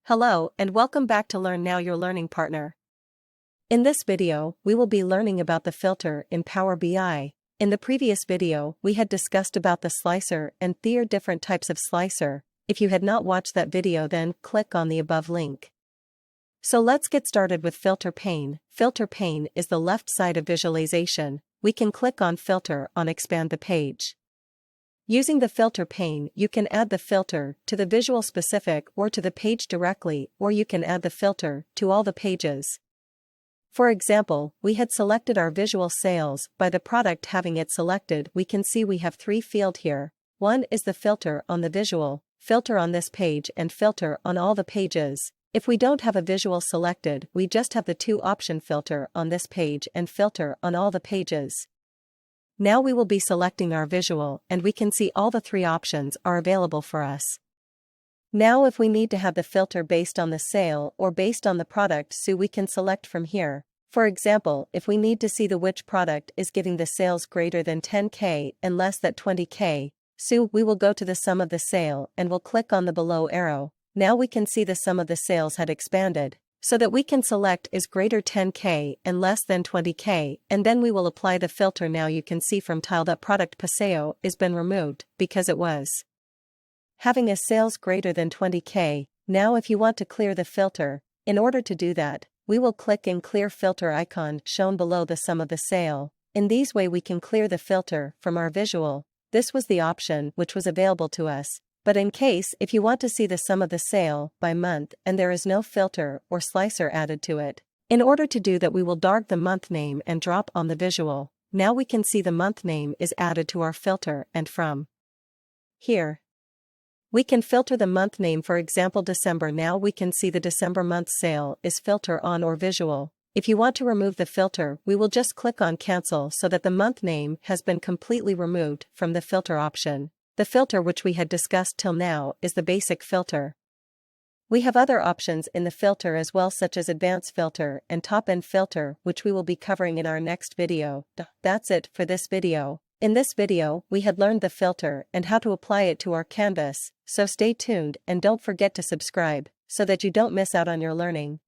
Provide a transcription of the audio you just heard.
Hello and welcome back to Learn Now Your Learning Partner. In this video, we will be learning about the filter in Power BI. In the previous video, we had discussed about the slicer and three different types of slicer. If you had not watched that video, then click on the above link. So let's get started with filter pane. Filter pane is the left side of visualization. We can click on filter on expand the page. Using the filter pane, you can add the filter to the visual specific or to the page directly, or you can add the filter to all the pages. For example, we had selected our visual sales. By the product having it selected, we can see we have three fields here. One is the filter on the visual, filter on this page, and filter on all the pages. If we don't have a visual selected, we just have the two option filter on this page and filter on all the pages. Now we will be selecting our visual and we can see all the three options are available for us. Now if we need to have the filter based on the sale or based on the product, so we can select from here. For example, if we need to see which product is giving the sales greater than 10K and less than 20K, so we will go to the sum of the sale and we'll click on the below arrow. Now we can see the sum of the sales had expanded, so that we can select is greater 10K and less than 20K, and then we will apply the filter. Now you can see from tile that product paseo is been removed because it was having a sales greater than 20K. Now if you want to clear the filter, in order to do that, we will click in clear filter icon shown below the sum of the sale. In these way we can clear the filter from our visual. This was the option which was available to us. But in case if you want to see the sum of the sale by month and there is no filter or slicer added to it, in order to do that we will drag the month name and drop on the visual. Now we can see the month name is added to our filter, and from here we can filter the month name, for example December. Now we can see the December month sale is filter on or visual. If you want to remove the filter, we will just click on cancel so that the month name has been completely removed from the filter option. The filter which we had discussed till now is the basic filter. We have other options in the filter as well, such as advanced filter and top-end filter, which we will be covering in our next video. That's it for this video. In this video, we had learned the filter and how to apply it to our canvas, so stay tuned and don't forget to subscribe so that you don't miss out on your learning.